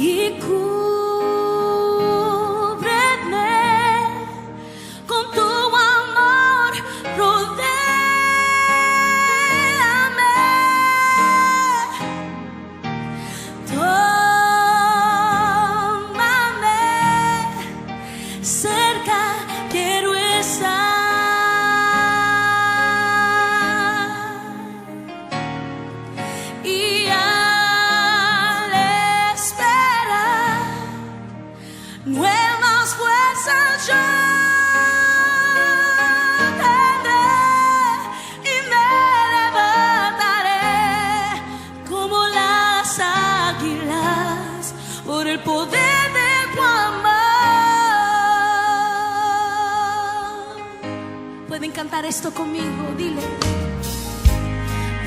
Y cúbreme con tu amor, rodéame, tómame cerca, quiero estar. Y nuevas fuerzas yo tendré y me levantaré como las águilas por el poder de tu amor. Pueden cantar esto conmigo, dile.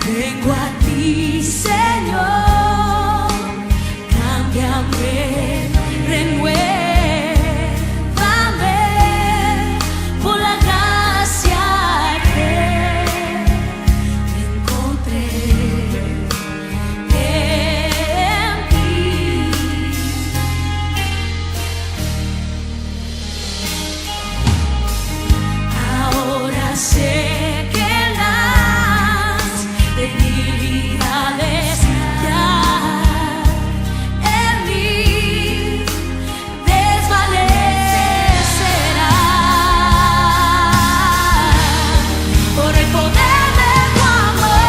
Vengo a ti, Señor, cámbiame, renuévame. Sé que las debilidades ya en mí desvanecerán por el poder de tu amor.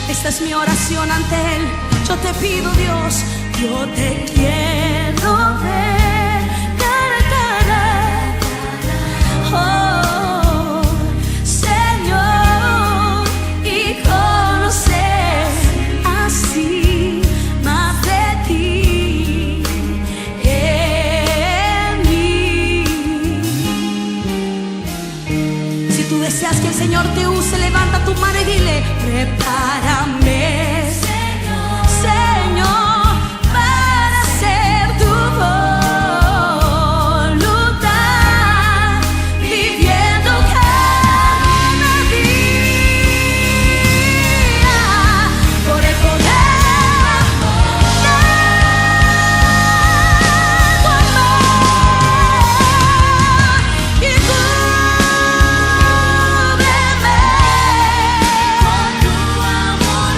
Y esta es mi oración ante Él. Yo te pido, Dios, yo te quiero ver cara a cara, oh Señor, y conocer así más de ti en mí. Si tú deseas que el Señor te use, levanta tu mano y dile: prepárame, Señor, para hacer tu voluntad, viviendo cada día por el poder de tu amor. Y cúbreme con tu amor.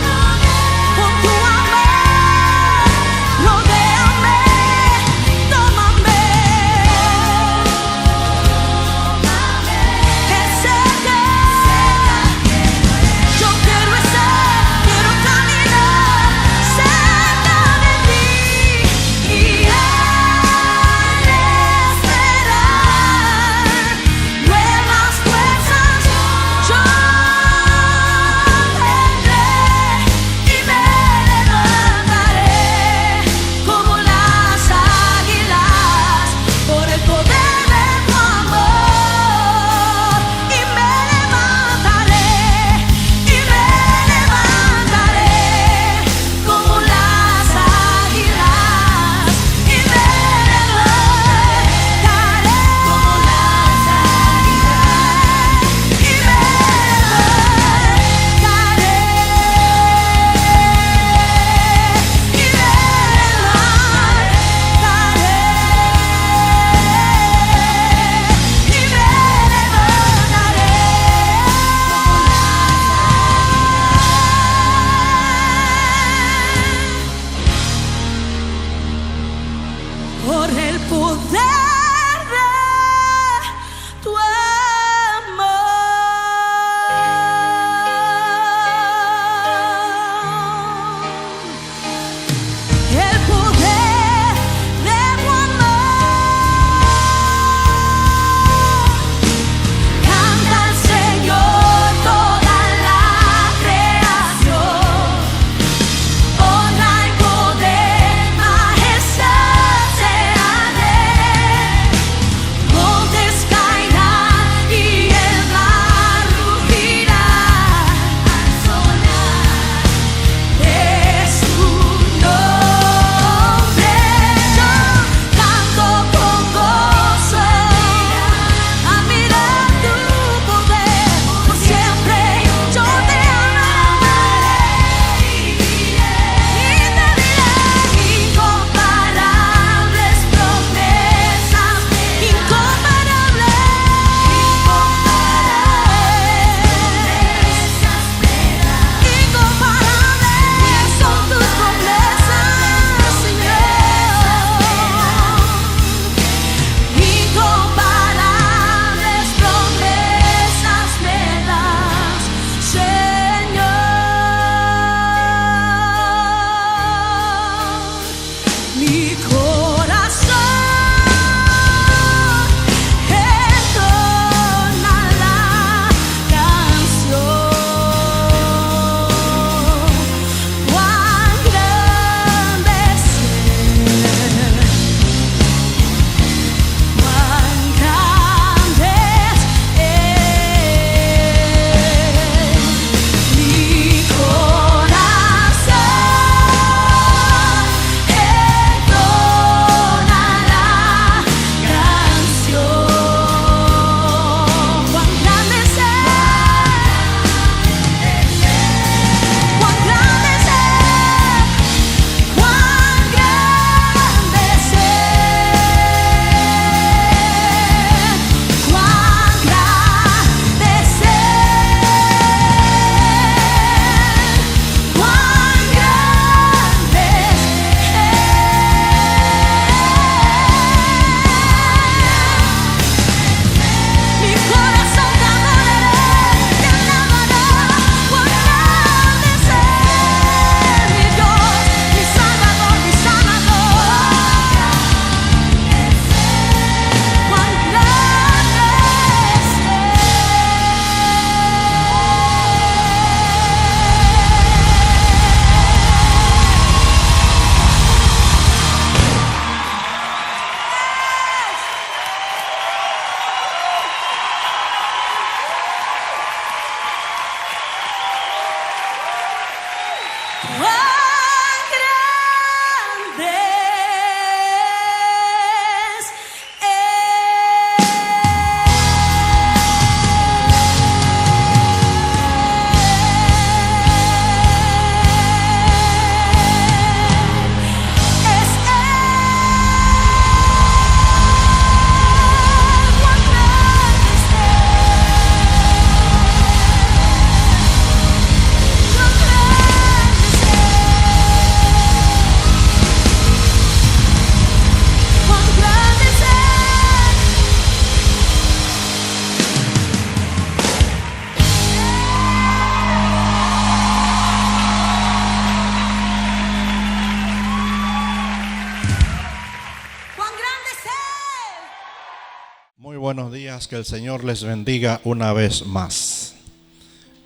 Muy buenos días, que el Señor les bendiga una vez más.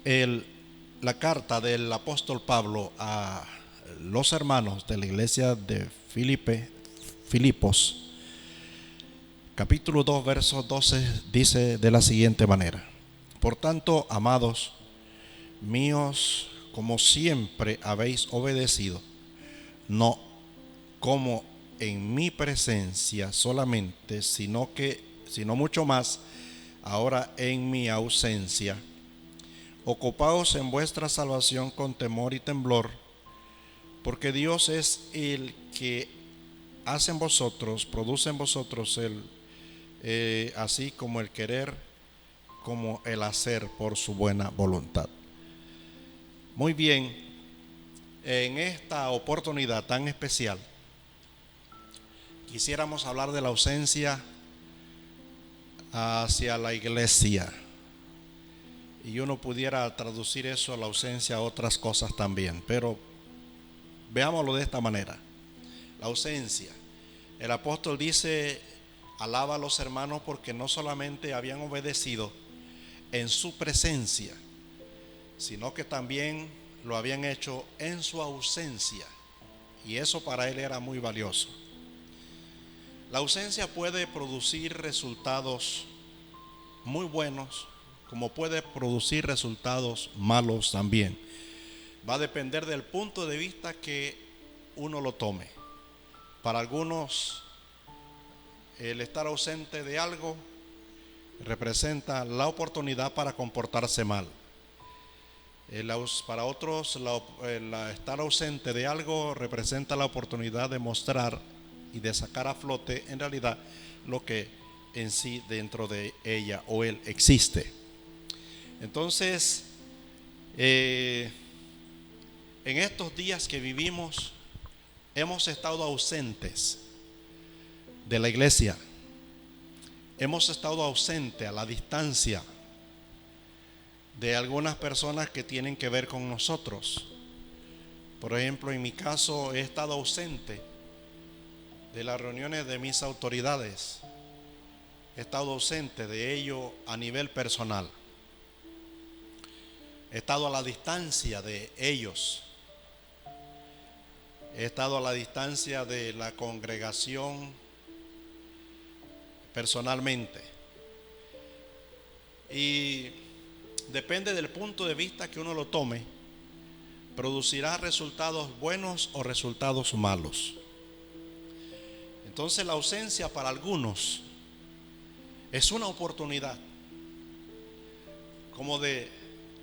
La carta del apóstol Pablo a los hermanos de la iglesia de Filipos, capítulo 2, verso 12, dice de la siguiente manera: por tanto, amados míos, como siempre habéis obedecido, no como en mi presencia solamente, sino mucho más ahora en mi ausencia, ocupaos en vuestra salvación con temor y temblor, porque Dios es el que hace en vosotros, produce en vosotros así como el querer como el hacer por su buena voluntad. Muy bien, en esta oportunidad tan especial quisiéramos hablar de la ausencia hacia la iglesia, y uno pudiera traducir eso a la ausencia a otras cosas también, pero veámoslo de esta manera. La ausencia, el apóstol dice, alaba a los hermanos porque no solamente habían obedecido en su presencia, sino que también lo habían hecho en su ausencia, y eso para él era muy valioso. La ausencia puede producir resultados muy buenos, como puede producir resultados malos también. Va a depender del punto de vista que uno lo tome. Para algunos, el estar ausente de algo representa la oportunidad para comportarse mal. Para otros, estar ausente de algo representa la oportunidad de mostrar y de sacar a flote en realidad lo que en sí dentro de ella o él existe. Entonces, en estos días que vivimos, hemos estado ausentes de la iglesia, hemos estado ausentes a la distancia de algunas personas que tienen que ver con nosotros. Por ejemplo, en mi caso, he estado ausente de las reuniones de mis autoridades, he estado ausente de ello a nivel personal, he estado a la distancia de ellos, he estado a la distancia de la congregación personalmente, y depende del punto de vista que uno lo tome, producirá resultados buenos o resultados malos. Entonces, la ausencia para algunos es una oportunidad como de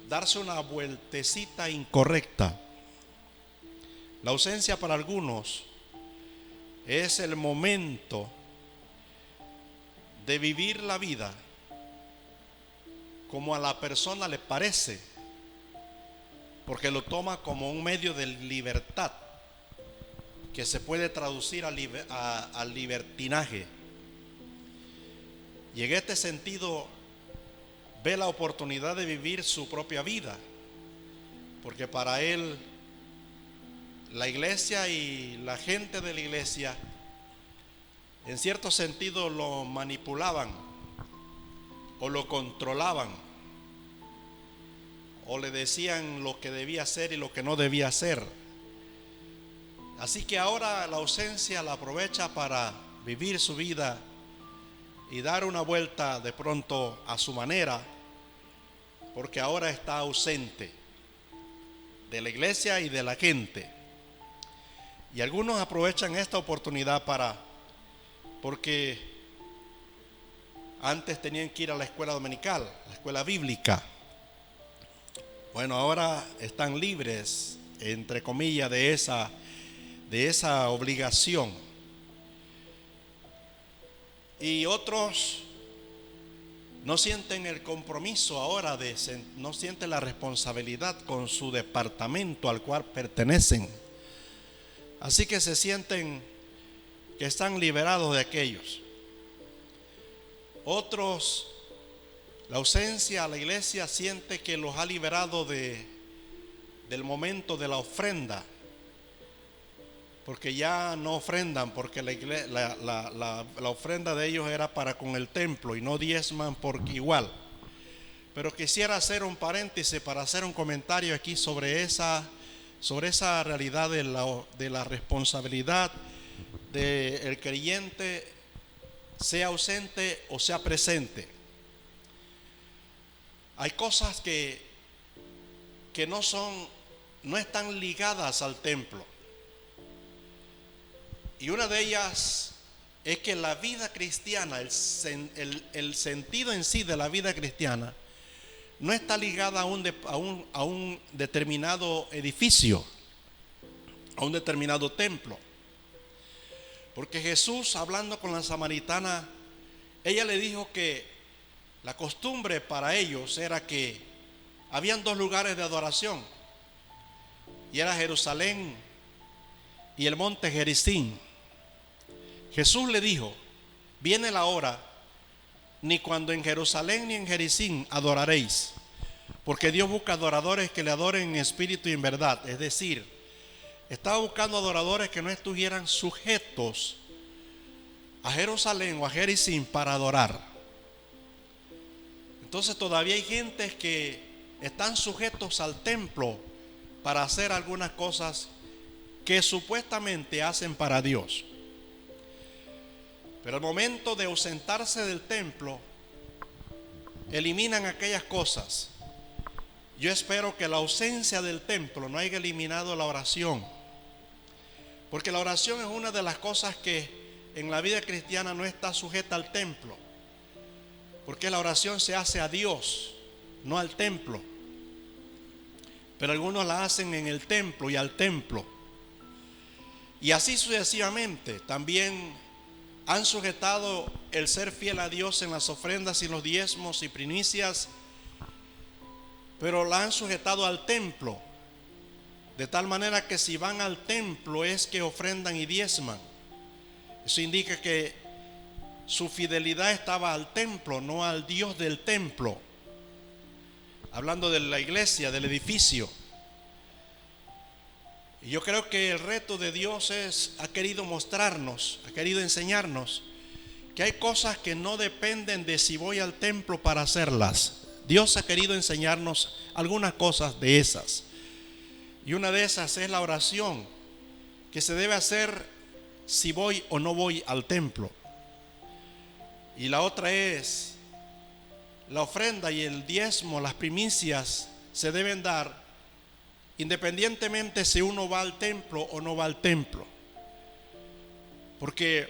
darse una vueltecita incorrecta. La ausencia para algunos es el momento de vivir la vida como a la persona le parece, porque lo toma como un medio de libertad que se puede traducir al libertinaje, y en este sentido ve la oportunidad de vivir su propia vida, porque para él la iglesia y la gente de la iglesia en cierto sentido lo manipulaban o lo controlaban o le decían lo que debía hacer y lo que no debía hacer. Así que ahora la ausencia la aprovecha para vivir su vida y dar una vuelta de pronto a su manera, porque ahora está ausente de la iglesia y de la gente. Y algunos aprovechan esta oportunidad porque antes tenían que ir a la escuela dominical, la escuela bíblica. Bueno, ahora están libres, entre comillas, de esa obligación. Y otros no sienten el compromiso ahora, no sienten la responsabilidad con su departamento al cual pertenecen. Así que se sienten que están liberados de aquellos. Otros, la ausencia a la iglesia siente que los ha liberado del momento de la ofrenda, porque ya no ofrendan, porque la ofrenda de ellos era para con el templo y no diezman porque igual. Pero quisiera hacer un paréntesis para hacer un comentario aquí sobre esa realidad de la responsabilidad del creyente, sea ausente o sea presente. Hay cosas que no están ligadas al templo. Y una de ellas es que la vida cristiana, el sentido en sí de la vida cristiana, no está ligada a un determinado edificio, a un determinado templo. Porque Jesús, hablando con la samaritana, ella le dijo que la costumbre para ellos era que habían dos lugares de adoración, y era Jerusalén y el monte Gerizim. Jesús le dijo: viene la hora, ni cuando en Jerusalén ni en Gerizim adoraréis, porque Dios busca adoradores que le adoren en espíritu y en verdad. Es decir, estaba buscando adoradores que no estuvieran sujetos a Jerusalén o a Gerizim para adorar. Entonces todavía hay gentes que están sujetos al templo para hacer algunas cosas que supuestamente hacen para Dios. Pero al momento de ausentarse del templo, eliminan aquellas cosas. Yo espero que la ausencia del templo no haya eliminado la oración, porque la oración es una de las cosas que en la vida cristiana no está sujeta al templo, porque la oración se hace a Dios, no al templo. Pero algunos la hacen en el templo y al templo, y así sucesivamente. También han sujetado el ser fiel a Dios en las ofrendas y los diezmos y primicias, pero la han sujetado al templo, de tal manera que si van al templo es que ofrendan y diezman. Eso indica que su fidelidad estaba al templo, no al Dios del templo. Hablando de la iglesia, del edificio. Y yo creo que el reto de Dios ha querido mostrarnos, ha querido enseñarnos que hay cosas que no dependen de si voy al templo para hacerlas. Dios ha querido enseñarnos algunas cosas de esas. Y una de esas es la oración, que se debe hacer si voy o no voy al templo. Y la otra es la ofrenda y el diezmo, las primicias se deben dar independientemente si uno va al templo o no va al templo, porque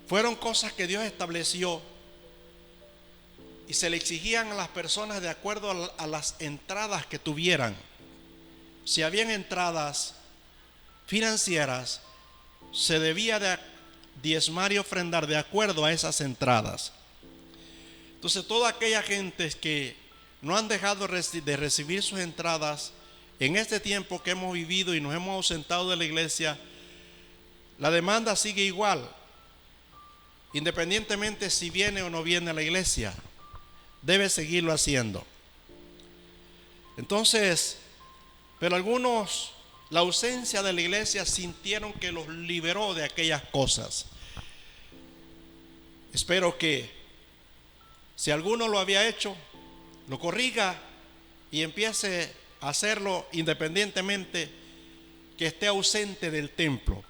fueron cosas que Dios estableció y se le exigían a las personas de acuerdo a las entradas que tuvieran. Si habían entradas financieras, se debía de diezmar y ofrendar de acuerdo a esas entradas. Entonces toda aquella gente que no han dejado de recibir sus entradas en este tiempo que hemos vivido y nos hemos ausentado de la iglesia, la demanda sigue igual, independientemente si viene o no viene a la iglesia, debe seguirlo haciendo. Entonces, pero algunos, la ausencia de la iglesia sintieron que los liberó de aquellas cosas. Espero que si alguno lo había hecho, lo corrija y empiece a hacerlo independientemente que esté ausente del templo.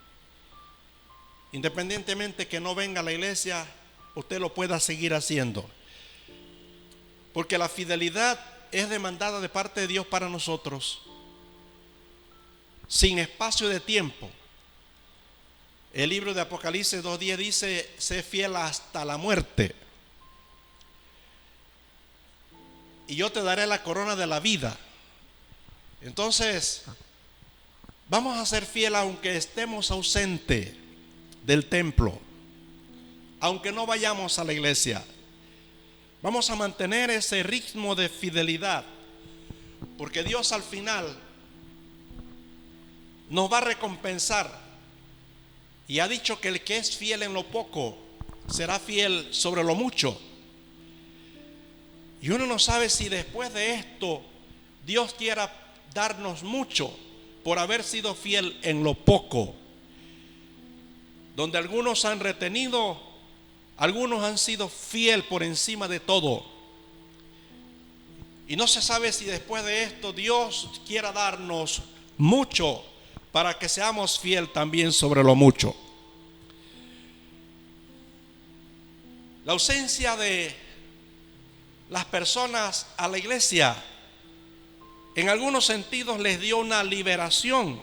Independientemente que no venga a la iglesia, usted lo pueda seguir haciendo. Porque la fidelidad es demandada de parte de Dios para nosotros, sin espacio de tiempo. El libro de Apocalipsis 2:10 dice: sé fiel hasta la muerte, y yo te daré la corona de la vida. Entonces, vamos a ser fieles aunque estemos ausentes del templo, aunque no vayamos a la iglesia. Vamos a mantener ese ritmo de fidelidad, porque Dios al final nos va a recompensar, y ha dicho que el que es fiel en lo poco será fiel sobre lo mucho. Y uno no sabe si después de esto Dios quiera darnos mucho por haber sido fiel en lo poco. donde algunos han retenido, algunos han sido fiel por encima de todo. Y no se sabe si después de esto Dios quiera darnos mucho para que seamos fiel también sobre lo mucho. La ausencia de las personas a la iglesia en algunos sentidos les dio una liberación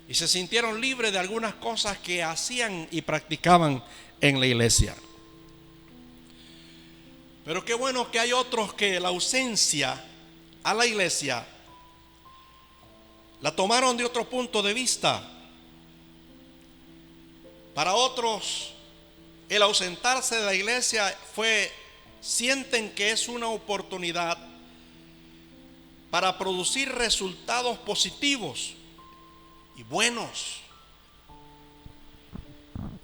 y se sintieron libres de algunas cosas que hacían y practicaban en la iglesia. Pero qué bueno que hay otros que la ausencia a la iglesia la tomaron de otro punto de vista. Para otros, el ausentarse de la iglesia sienten que es una oportunidad para producir resultados positivos y buenos.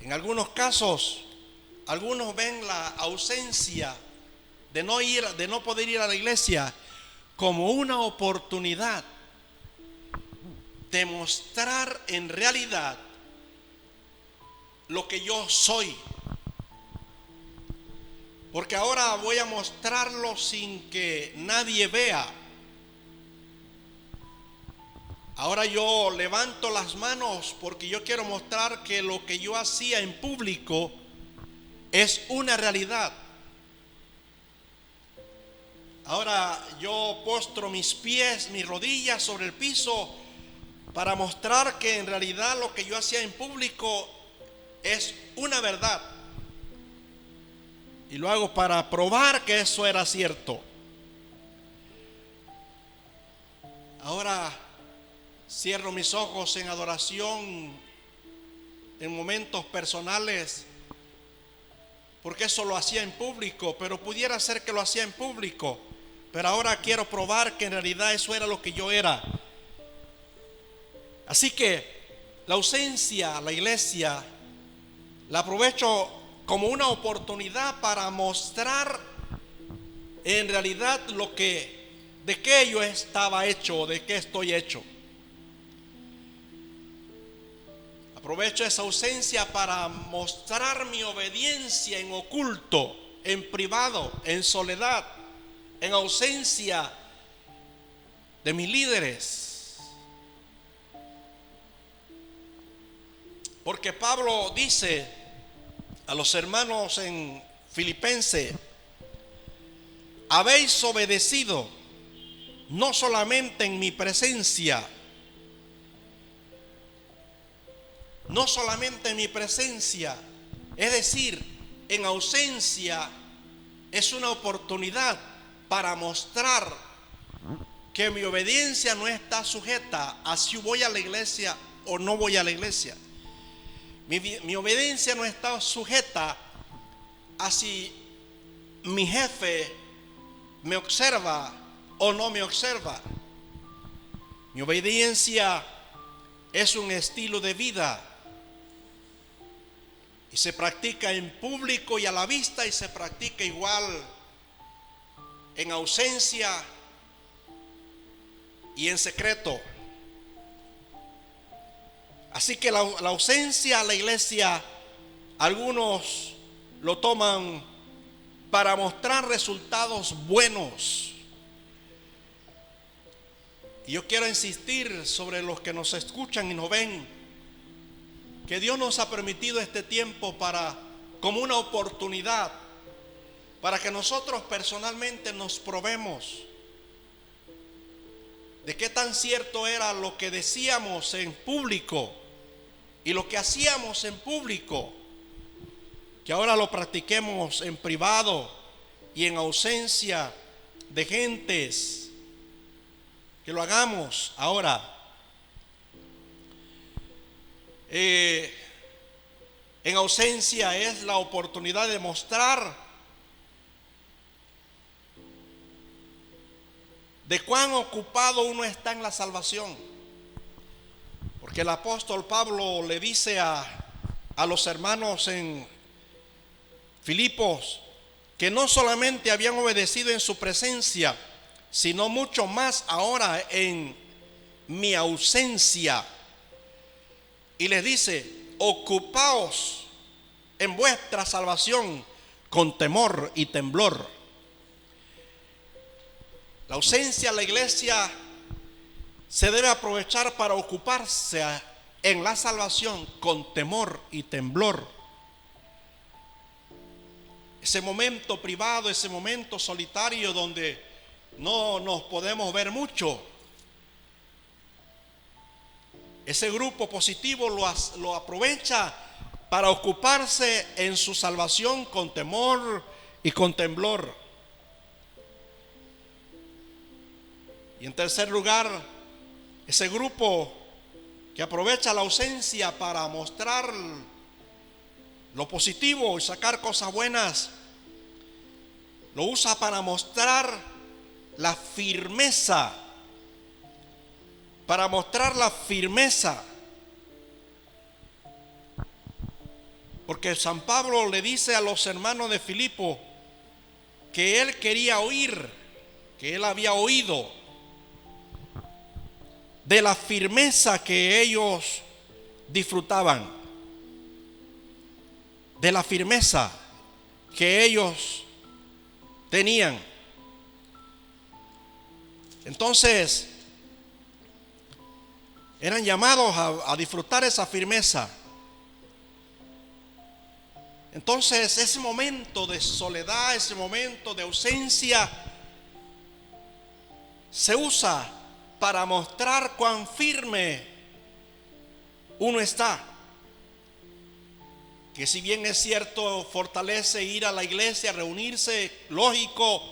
En algunos casos, algunos ven la ausencia de no poder ir a la iglesia como una oportunidad de mostrar en realidad lo que yo soy. Porque ahora voy a mostrarlo sin que nadie vea. Ahora yo levanto las manos porque yo quiero mostrar que lo que yo hacía en público es una realidad. Ahora yo postro mis pies, mis rodillas sobre el piso para mostrar que en realidad lo que yo hacía en público es una verdad. Y lo hago para probar que eso era cierto. Ahora cierro mis ojos en adoración en momentos personales, porque eso lo hacía en público, pero pudiera ser que lo hacía en público, pero ahora quiero probar que en realidad eso era lo que yo era. Así que la ausencia a la iglesia la aprovecho como una oportunidad para mostrar en realidad de qué yo estaba hecho, de qué estoy hecho. Aprovecho esa ausencia para mostrar mi obediencia en oculto, en privado, en soledad, en ausencia de mis líderes. Porque Pablo dice a los hermanos en Filipenses: habéis obedecido no solamente en mi presencia, no solamente en mi presencia, es decir, en ausencia, es una oportunidad para mostrar que mi obediencia no está sujeta a si voy a la iglesia o no voy a la iglesia. Mi obediencia no está sujeta a si mi jefe me observa o no me observa. Mi obediencia es un estilo de vida y se practica en público y a la vista, y se practica igual en ausencia y en secreto. Así que la ausencia a la iglesia, algunos lo toman para mostrar resultados buenos. Y yo quiero insistir sobre los que nos escuchan y nos ven, que Dios nos ha permitido este tiempo como una oportunidad para que nosotros personalmente nos probemos de qué tan cierto era lo que decíamos en público y lo que hacíamos en público, que ahora lo practiquemos en privado y en ausencia de gentes, que lo hagamos ahora. En ausencia es la oportunidad de mostrar de cuán ocupado uno está en la salvación. Porque el apóstol Pablo le dice a los hermanos en Filipos que no solamente habían obedecido en su presencia, sino mucho más ahora en mi ausencia. Y les dice: ocupaos en vuestra salvación con temor y temblor. La ausencia de la iglesia se debe aprovechar para ocuparse en la salvación con temor y temblor. Ese momento privado, ese momento solitario donde no nos podemos ver mucho. Ese grupo positivo lo aprovecha para ocuparse en su salvación con temor y con temblor. Y en tercer lugar, ese grupo que aprovecha la ausencia para mostrar lo positivo y sacar cosas buenas, lo usa para mostrar la firmeza, porque San Pablo le dice a los hermanos de Filipo que él quería oír, que él había oído de la firmeza que ellos disfrutaban, de la firmeza que ellos tenían. Entonces, eran llamados a disfrutar esa firmeza. Entonces, ese momento de soledad, ese momento de ausencia, se usa para mostrar cuán firme uno está. Que si bien es cierto, fortalece ir a la iglesia, reunirse, lógico,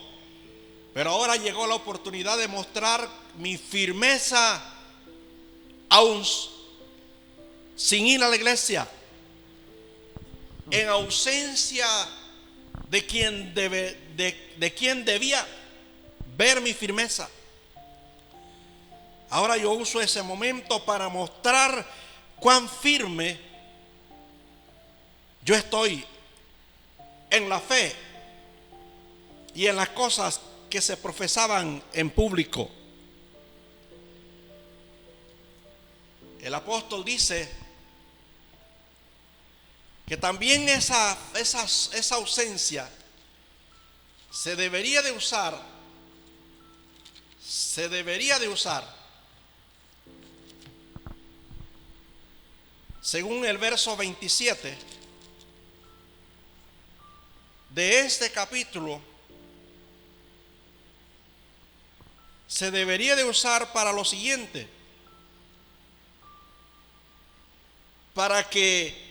pero ahora llegó la oportunidad de mostrar mi firmeza aún sin ir a la iglesia, en ausencia de quien debía ver mi firmeza. Ahora yo uso ese momento para mostrar cuán firme yo estoy en la fe y en las cosas que se profesaban en público. El apóstol dice que también esa ausencia se debería de usar según el verso 27 de este capítulo. Se debería de usar para lo siguiente: para que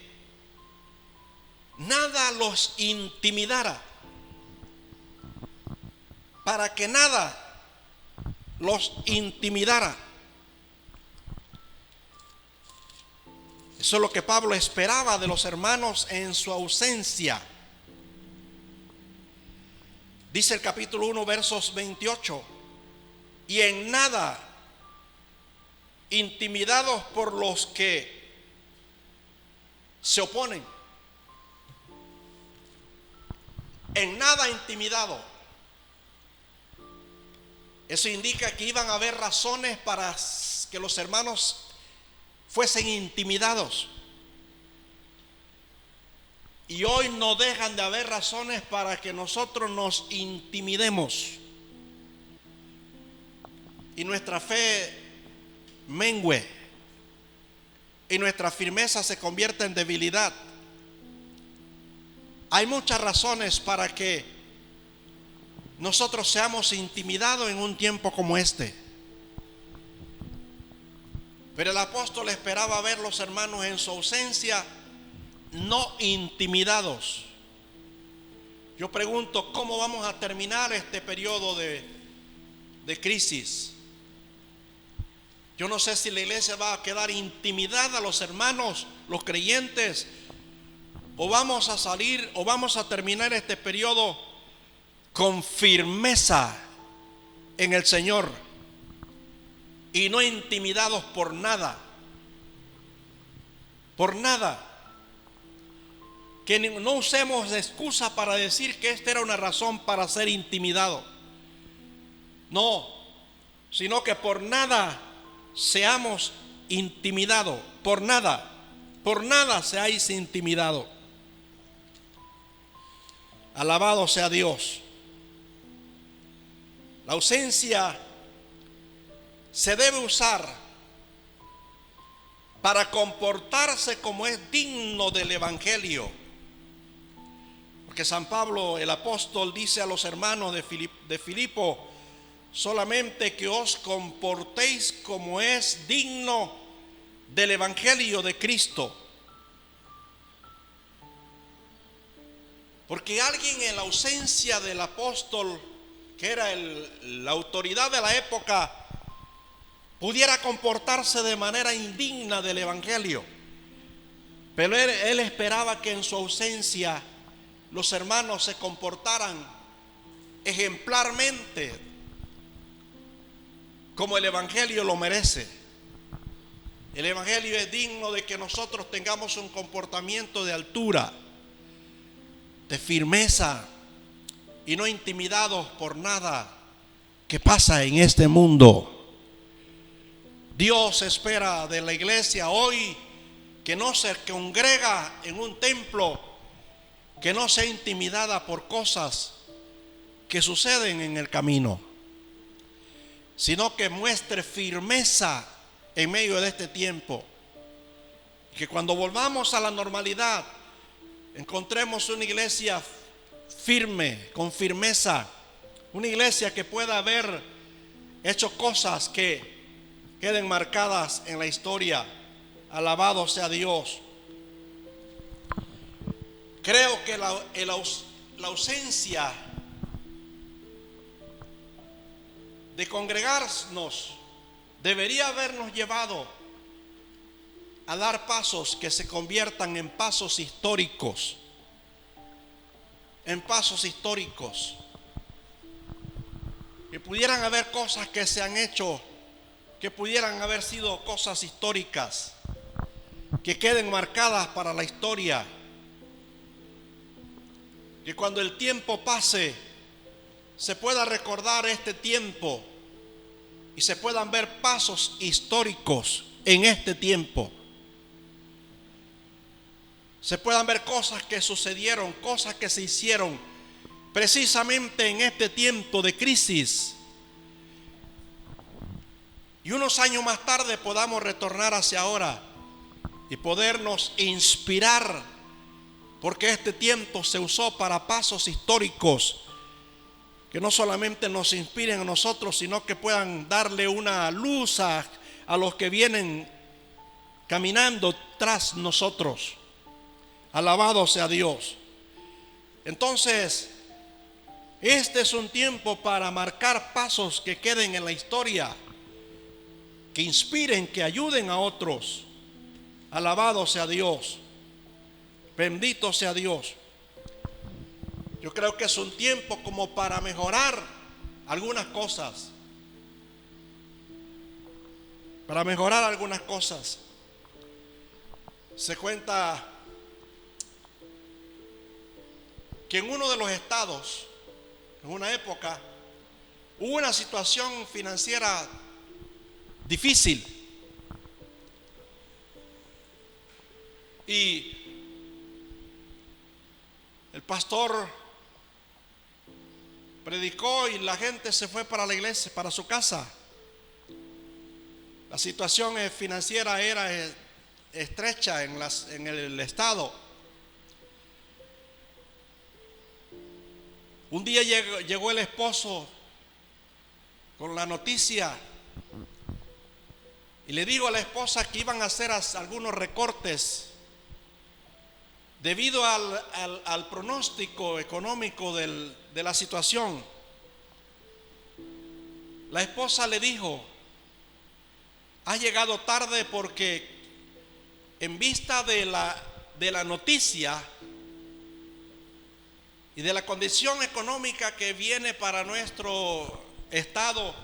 nada los intimidara, para que nada los intimidara. Eso es lo que Pablo esperaba de los hermanos en su ausencia. Dice el capítulo 1, versos 28: y en nada intimidados por los que se oponen. En nada intimidado. Eso indica que iban a haber razones para que los hermanos fuesen intimidados. Y hoy no dejan de haber razones para que nosotros nos intimidemos y nuestra fe mengüe y nuestra firmeza se convierta en debilidad. Hay muchas razones para que nosotros seamos intimidados en un tiempo como este. Pero el apóstol esperaba ver los hermanos en su ausencia no intimidados. Yo pregunto, ¿cómo vamos a terminar este periodo de crisis? Yo no sé si la iglesia va a quedar intimidada, los hermanos, los creyentes, o vamos a salir, o vamos a terminar este periodo con firmeza en el Señor y no intimidados por nada. Por nada. Que no usemos de excusa para decir que esta era una razón para ser intimidado. No, sino que por nada seamos intimidados, por nada. por nada seáis intimidados. Alabado sea Dios. La ausencia se debe usar para comportarse como es digno del Evangelio. Porque San Pablo, el apóstol, dice a los hermanos de Filipo: solamente que os comportéis como es digno del Evangelio de Cristo. Porque alguien en la ausencia del apóstol, que era la autoridad de la época, pudiera comportarse de manera indigna del Evangelio. Pero él esperaba que en su ausencia los hermanos se comportaran ejemplarmente, como el Evangelio lo merece. El Evangelio es digno de que nosotros tengamos un comportamiento de altura, de firmeza, y no intimidados por nada que pasa en este mundo. Dios espera de la iglesia hoy que no se congrega en un templo, que no sea intimidada por cosas que suceden en el camino, sino que muestre firmeza en medio de este tiempo. Que cuando volvamos a la normalidad encontremos una iglesia firme, con firmeza, una iglesia que pueda haber hecho cosas que queden marcadas en la historia. Alabado sea Dios. Creo que la ausencia de congregarnos debería habernos llevado a dar pasos que se conviertan en pasos históricos. En pasos históricos. Que pudieran haber cosas que se han hecho, que pudieran haber sido cosas históricas, que queden marcadas para la historia. Que cuando el tiempo pase se pueda recordar este tiempo y se puedan ver pasos históricos en este tiempo. Se puedan ver cosas que sucedieron, cosas que se hicieron precisamente en este tiempo de crisis. Y unos años más tarde podamos retornar hacia ahora y podernos inspirar, porque este tiempo se usó para pasos históricos que no solamente nos inspiren a nosotros, sino que puedan darle una luz a los que vienen caminando tras nosotros. Alabado sea Dios. Entonces, este es un tiempo para marcar pasos que queden en la historia, que inspiren, que ayuden a otros. Alabado sea Dios. Bendito sea Dios. Yo creo que es un tiempo como para mejorar algunas cosas. Para mejorar algunas cosas. Se cuenta que en uno de los estados, en una época, hubo una situación financiera difícil. Y el pastor predicó y la gente se fue para la iglesia, para su casa. La situación financiera era estrecha en el estado. Un día llegó el esposo con la noticia y le dijo a la esposa que iban a hacer algunos recortes debido al pronóstico económico de la situación. La esposa le dijo: has llegado tarde, porque en vista de la noticia y de la condición económica que viene para nuestro estado,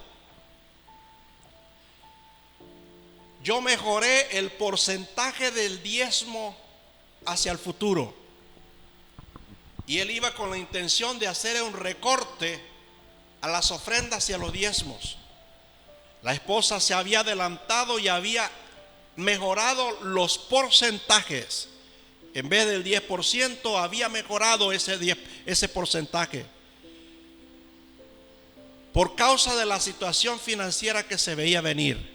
yo mejoré el porcentaje del diezmo hacia el futuro. Y él iba con la intención de hacer un recorte a las ofrendas y a los diezmos. La esposa se había adelantado y había mejorado los porcentajes. En vez del 10%, había mejorado ese porcentaje. Por causa de la situación financiera que se veía venir.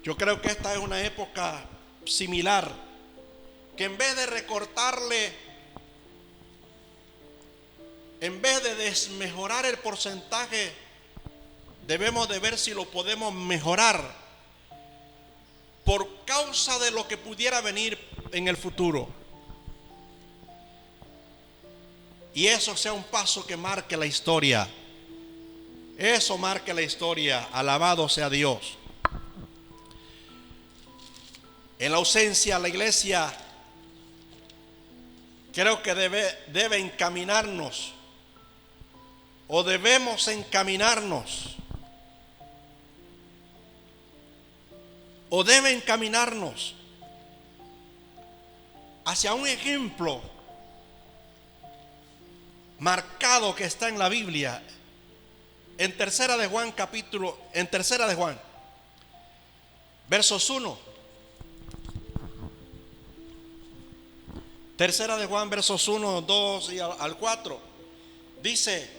Yo creo que esta es una época similar, que en vez de recortarle, en vez de desmejorar el porcentaje, debemos de ver si lo podemos mejorar por causa de lo que pudiera venir en el futuro. Y eso sea un paso que marque la historia. Eso marque la historia. Alabado sea Dios. En la ausencia, la iglesia creo que debe encaminarnos, o debemos encaminarnos, o debe encaminarnos hacia un ejemplo marcado que está en la Biblia. En Tercera de Juan, versos 1. Tercera de Juan, versos 1, 2 y al 4. Dice: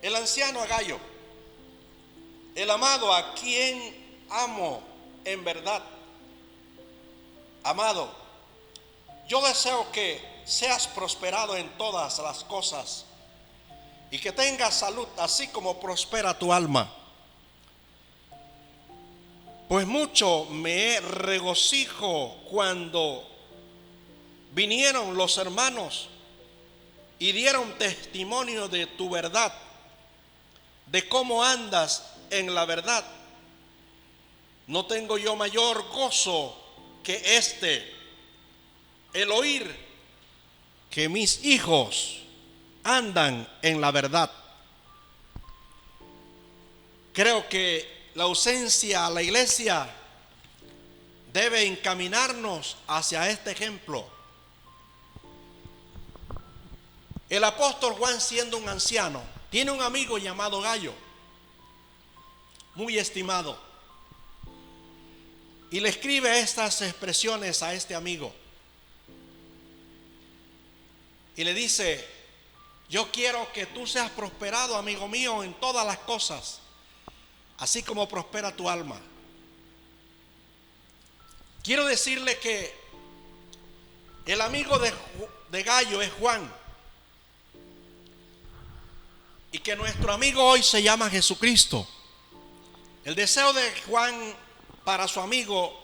el anciano Gayo, el amado, a quien amo en verdad. Amado, yo deseo que seas prosperado en todas las cosas y que tengas salud, así como prospera tu alma. Pues mucho me regocijo cuando vinieron los hermanos y dieron testimonio de tu verdad, de cómo andas en la verdad. No tengo yo mayor gozo que el oír que mis hijos andan en la verdad. Creo que la ausencia a la iglesia debe encaminarnos hacia este ejemplo. El apóstol Juan, siendo un anciano, tiene un amigo llamado Gayo, muy estimado, y le escribe estas expresiones a este amigo y le dice: yo quiero que tú seas prosperado, amigo mío, en todas las cosas, así como prospera tu alma. Quiero decirle que el amigo de Gayo es Juan, y que nuestro amigo hoy se llama Jesucristo. El deseo de Juan para su amigo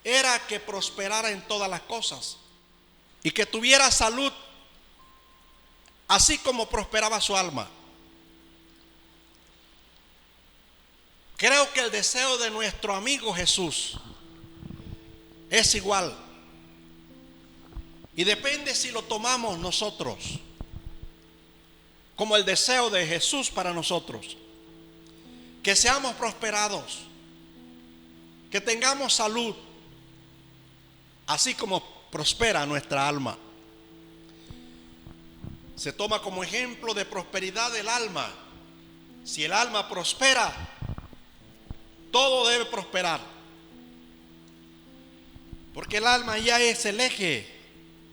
era que prosperara en todas las cosas y que tuviera salud, así como prosperaba su alma. Creo que el deseo de nuestro amigo Jesús es igual, y depende si lo tomamos nosotros como el deseo de Jesús para nosotros. Que seamos prosperados, que tengamos salud, así como prospera nuestra alma. Se toma como ejemplo de prosperidad el alma. Si el alma prospera, todo debe prosperar, porque el alma ya es el eje,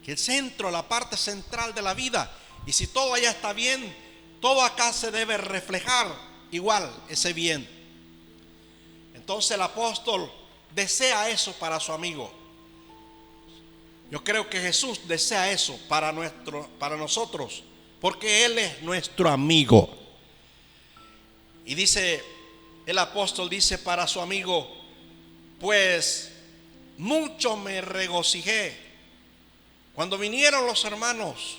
el centro, la parte central de la vida. Y si todo allá está bien, todo acá se debe reflejar igual ese bien. Entonces el apóstol desea eso para su amigo. Yo creo que Jesús desea eso para nosotros, porque Él es nuestro amigo. Y dice el apóstol, dice para su amigo: pues mucho me regocijé cuando vinieron los hermanos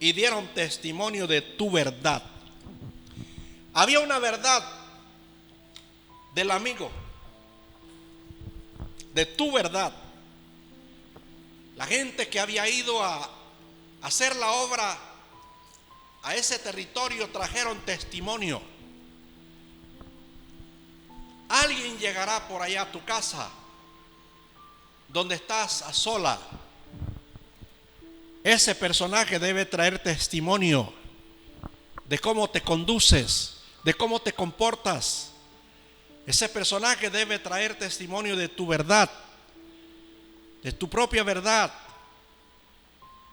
y dieron testimonio de tu verdad. Había una verdad del amigo, de tu verdad. La gente que había ido a hacer la obra a ese territorio trajeron testimonio. Alguien llegará por allá a tu casa, donde estás a sola. Ese personaje debe traer testimonio de cómo te conduces, de cómo te comportas. Ese personaje debe traer testimonio de tu verdad, de tu propia verdad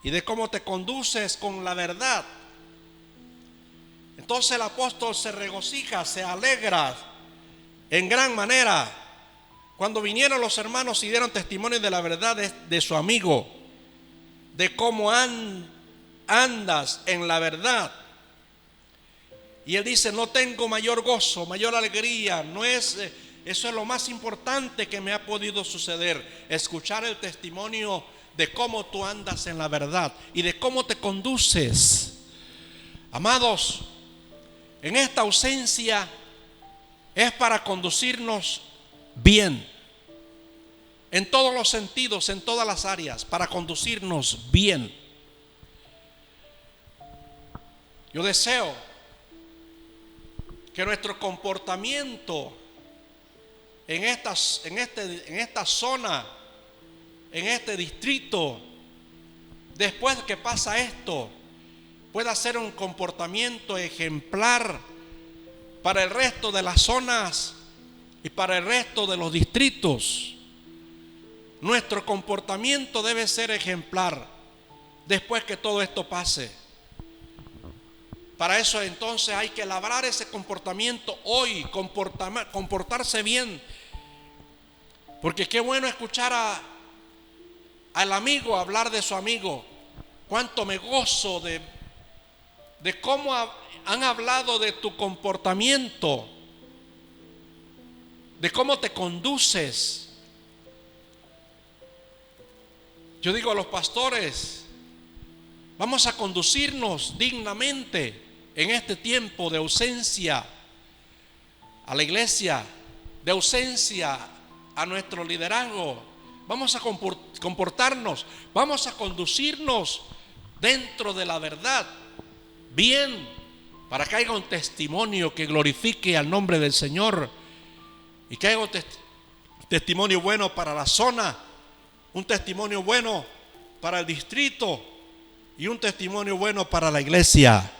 y de cómo te conduces con la verdad. Entonces el apóstol se regocija, se alegra en gran manera cuando vinieron los hermanos y dieron testimonio de la verdad de su amigo, de cómo andas en la verdad. Y él dice: no tengo mayor gozo, mayor alegría. Eso es lo más importante que me ha podido suceder, escuchar el testimonio de cómo tú andas en la verdad y de cómo te conduces. Amados, en esta ausencia es para conducirnos bien, en todos los sentidos, en todas las áreas, para conducirnos bien. Yo deseo que nuestro comportamiento en esta zona, en este distrito, después que pasa esto, pueda ser un comportamiento ejemplar para el resto de las zonas y para el resto de los distritos. Nuestro comportamiento debe ser ejemplar después que todo esto pase. Para eso entonces hay que labrar ese comportamiento hoy, comportarse bien. Porque qué bueno escuchar al amigo hablar de su amigo. Cuánto me gozo de cómo han hablado de tu comportamiento, de cómo te conduces. Yo digo a los pastores: vamos a conducirnos dignamente en este tiempo de ausencia a la iglesia, de ausencia a nuestro liderazgo. Vamos a comportarnos, vamos a conducirnos dentro de la verdad, bien, para que haya un testimonio que glorifique al nombre del Señor y que haya un testimonio bueno para la zona, un testimonio bueno para el distrito y un testimonio bueno para la iglesia.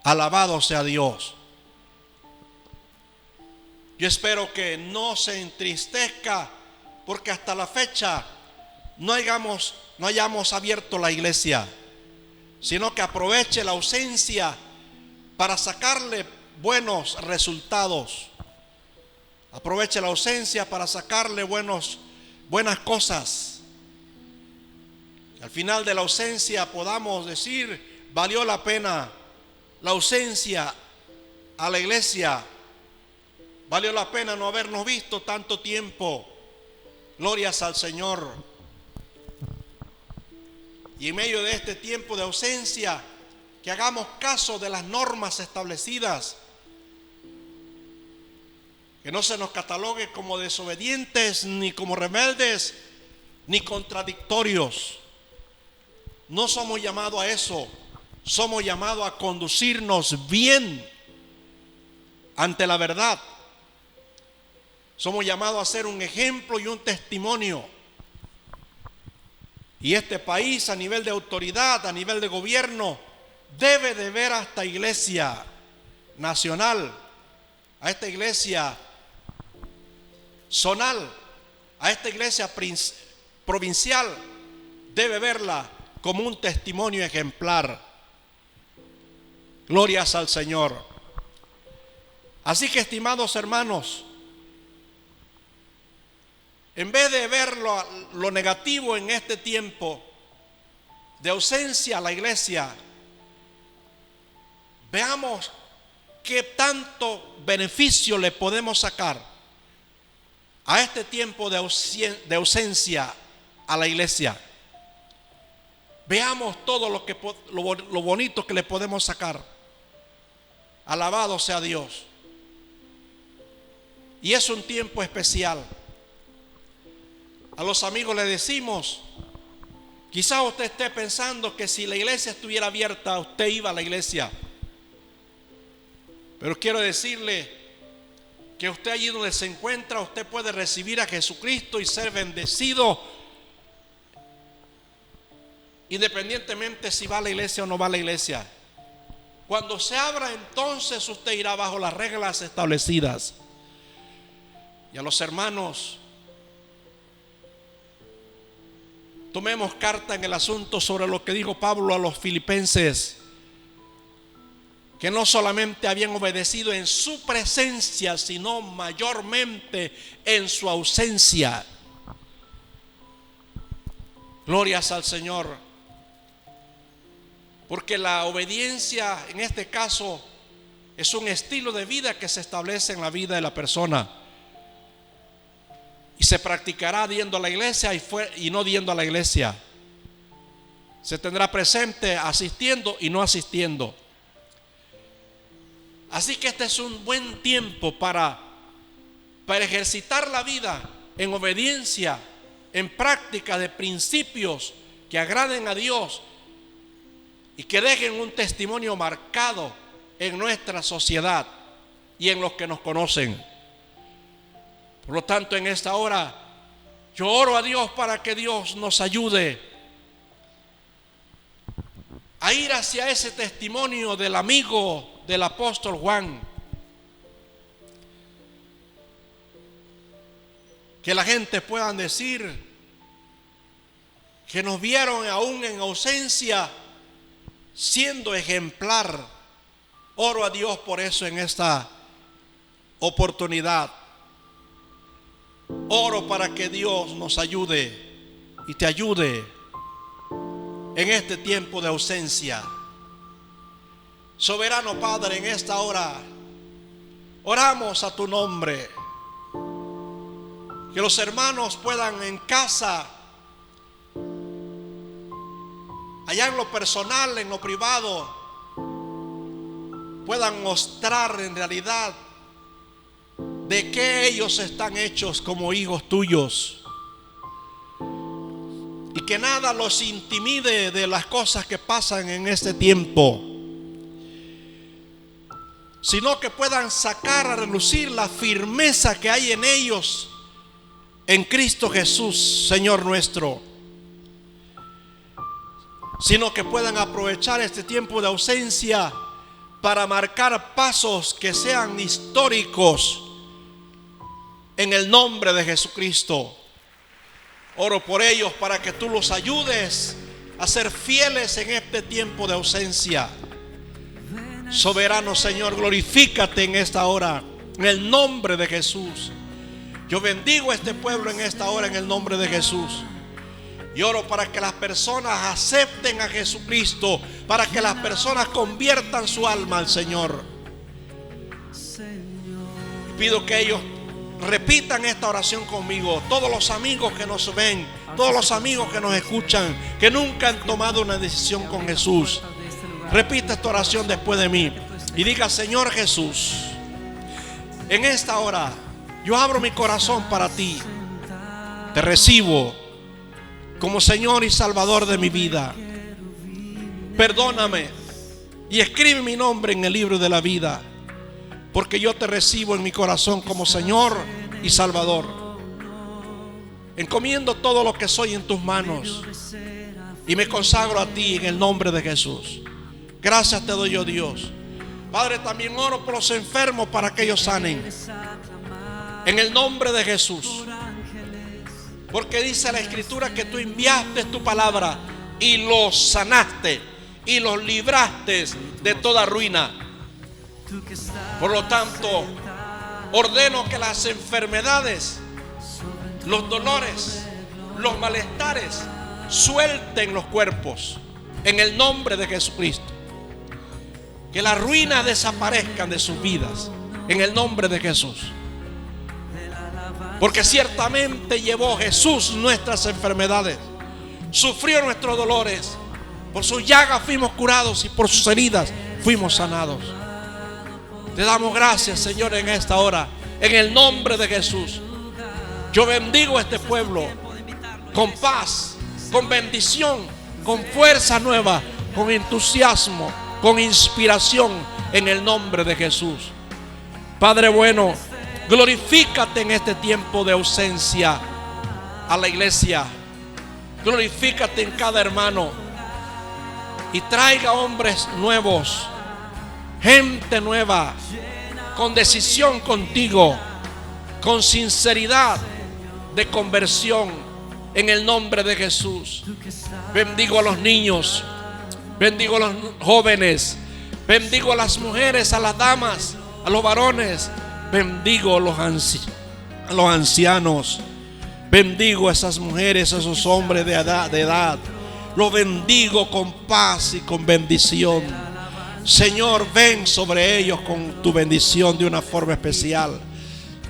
Alabado sea Dios. Yo espero que no se entristezca porque hasta la fecha no hayamos abierto la iglesia, sino que aproveche la ausencia para sacarle buenos resultados. Aproveche la ausencia para sacarle buenas cosas. Al final de la ausencia podamos decir: valió la pena la ausencia a la iglesia, valió la pena no habernos visto tanto tiempo. Glorias al Señor. Y en medio de este tiempo de ausencia, que hagamos caso de las normas establecidas, que no se nos catalogue como desobedientes, ni como rebeldes, ni contradictorios. No somos llamados a eso. Somos llamados a conducirnos bien ante la verdad. Somos llamados a ser un ejemplo y un testimonio. Y este país, a nivel de autoridad, a nivel de gobierno, debe de ver a esta iglesia nacional, a esta iglesia zonal, a esta iglesia provincial, debe verla como un testimonio ejemplar. Glorias al Señor. Así que, estimados hermanos, en vez de ver lo negativo en este tiempo de ausencia a la iglesia, veamos qué tanto beneficio le podemos sacar a este tiempo de ausencia a la iglesia. Veamos todo lo bonito que le podemos sacar. Alabado sea Dios. Y es un tiempo especial. A los amigos les decimos: quizás usted esté pensando que si la iglesia estuviera abierta, usted iba a la iglesia. Pero quiero decirle que usted, allí donde se encuentra, usted puede recibir a Jesucristo y ser bendecido, independientemente si va a la iglesia o no va a la iglesia. Cuando se abra, entonces usted irá bajo las reglas establecidas. Y a los hermanos, tomemos carta en el asunto sobre lo que dijo Pablo a los filipenses, que no solamente habían obedecido en su presencia, sino mayormente en su ausencia. Glorias al Señor, porque la obediencia en este caso es un estilo de vida que se establece en la vida de la persona y se practicará yendo a la iglesia y no yendo a la iglesia. Se tendrá presente asistiendo y no asistiendo. Así que este es un buen tiempo para ejercitar la vida en obediencia, en práctica de principios que agraden a Dios y que dejen un testimonio marcado en nuestra sociedad y en los que nos conocen. Por lo tanto, en esta hora yo oro a Dios para que Dios nos ayude a ir hacia ese testimonio del amigo del apóstol Juan, que la gente pueda decir que nos vieron aún en ausencia siendo ejemplar. Oro a Dios por eso en esta oportunidad. Oro para que Dios nos ayude y te ayude en este tiempo de ausencia. Soberano Padre, en esta hora oramos a tu nombre. Que los hermanos puedan en casa, allá en lo personal, en lo privado, puedan mostrar en realidad de qué ellos están hechos como hijos tuyos. Y que nada los intimide de las cosas que pasan en este tiempo, sino que puedan sacar a relucir la firmeza que hay en ellos en Cristo Jesús, Señor nuestro. Sino que puedan aprovechar este tiempo de ausencia para marcar pasos que sean históricos en el nombre de Jesucristo. Oro por ellos para que tú los ayudes a ser fieles en este tiempo de ausencia. Soberano Señor, glorifícate en esta hora, en el nombre de Jesús. Yo bendigo a este pueblo en esta hora en el nombre de Jesús. Y oro para que las personas acepten a Jesucristo, para que las personas conviertan su alma al Señor. Y pido que ellos repitan esta oración conmigo. Todos los amigos que nos ven, todos los amigos que nos escuchan, que nunca han tomado una decisión con Jesús, repita esta oración después de mí y diga: Señor Jesús, en esta hora yo abro mi corazón para ti. Te recibo como Señor y Salvador de mi vida. Perdóname y escribe mi nombre en el libro de la vida, porque yo te recibo en mi corazón como Señor y Salvador. Encomiendo todo lo que soy en tus manos y me consagro a ti en el nombre de Jesús. Gracias te doy, yo Dios. Padre, también oro por los enfermos para que ellos sanen en el nombre de Jesús, porque dice la Escritura que tú enviaste tu palabra y los sanaste y los libraste de toda ruina. Por lo tanto, ordeno que las enfermedades, los dolores, los malestares suelten los cuerpos en el nombre de Jesucristo. Que las ruinas desaparezcan de sus vidas en el nombre de Jesús. Porque ciertamente llevó Jesús nuestras enfermedades, sufrió nuestros dolores, por sus llagas fuimos curados y por sus heridas fuimos sanados. Te damos gracias, Señor, en esta hora, en el nombre de Jesús. Yo bendigo a este pueblo con paz, con bendición, con fuerza nueva, con entusiasmo, con inspiración, en el nombre de Jesús. Padre bueno, glorifícate en este tiempo de ausencia a la iglesia. Glorifícate en cada hermano y traiga hombres nuevos, gente nueva, con decisión contigo, con sinceridad de conversión en el nombre de Jesús. Bendigo a los niños, bendigo a los jóvenes, bendigo a las mujeres, a las damas, a los varones, bendigo a los ancianos, bendigo a esas mujeres, a esos hombres de edad. Los bendigo con paz y con bendición. Señor, ven sobre ellos con tu bendición de una forma especial.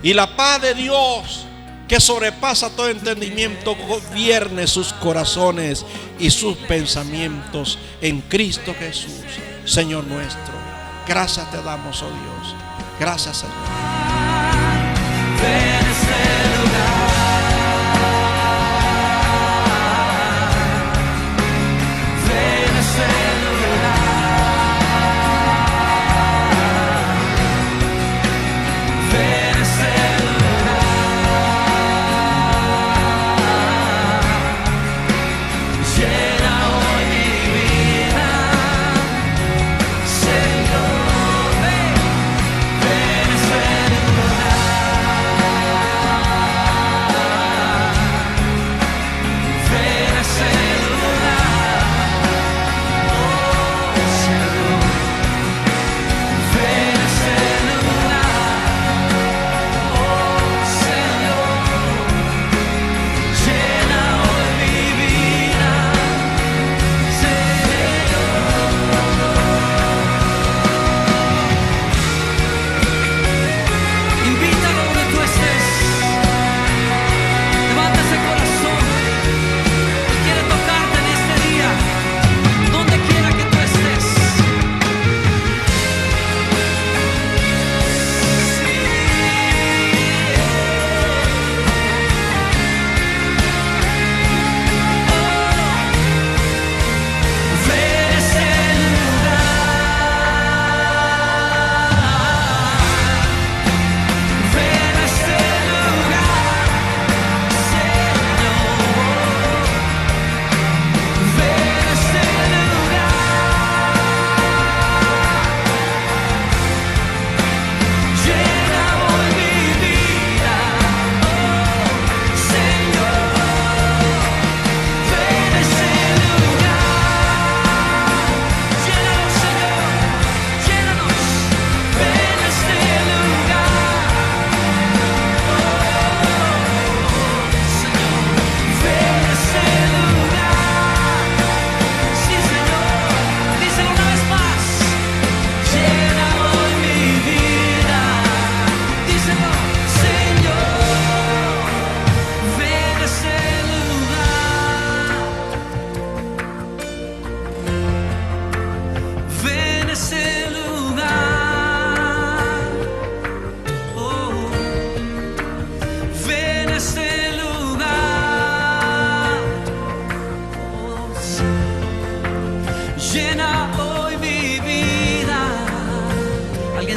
Y la paz de Dios, que sobrepasa todo entendimiento, gobierne sus corazones y sus pensamientos en Cristo Jesús, Señor nuestro. Gracias te damos, oh Dios. Gracias, Señor. Ven a este lugar. Ven a este lugar. Ven a este lugar. Llena hoy mi vida, Señor. Ven a este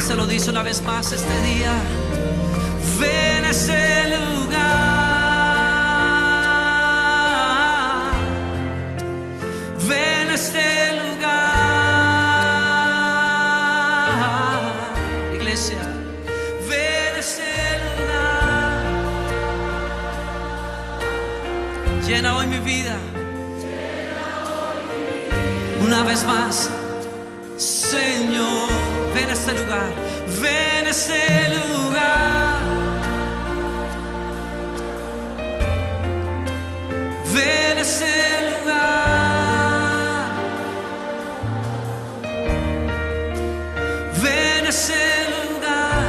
Se lo dice una vez más este día. Ven a ese lugar. Ven a este lugar. Iglesia, ven a ese lugar. Llena hoy mi vida. Una vez más, Señor. Ven a este lugar, ven a este lugar. Ven a este lugar. Ven a este lugar.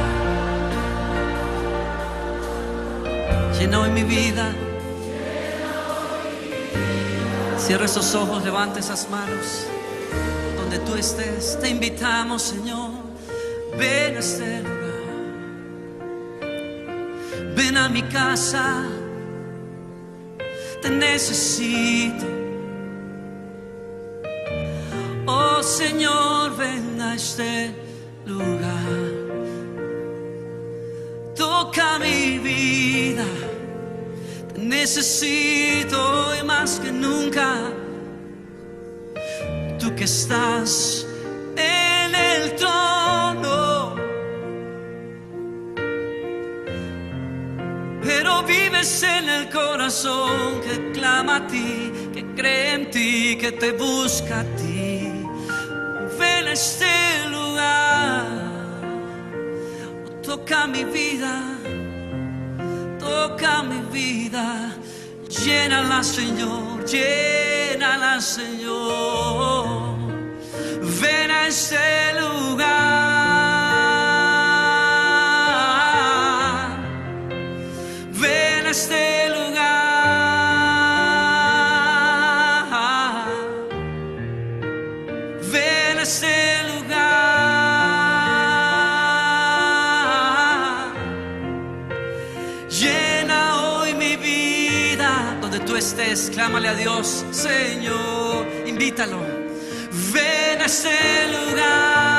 Llena hoy mi vida. Cierra esos ojos, levanta esas manos. Donde tú estés, te invitamos, Señor. Ven a este lugar. Ven a mi casa. Te necesito. Oh Señor, ven a este lugar. Toca mi vida. Te necesito y más que nunca. Tú que estás en el trono, vives en el corazón que clama a ti, que cree en ti, que te busca a ti. Ven a este lugar, toca mi vida, toca mi vida. Llénala, Señor, llénala, Señor. Ven a este lugar, ven a este lugar, ven a este lugar. Llena hoy mi vida. Donde tú estés, clámale a Dios, Señor, invítalo. Ven a este lugar.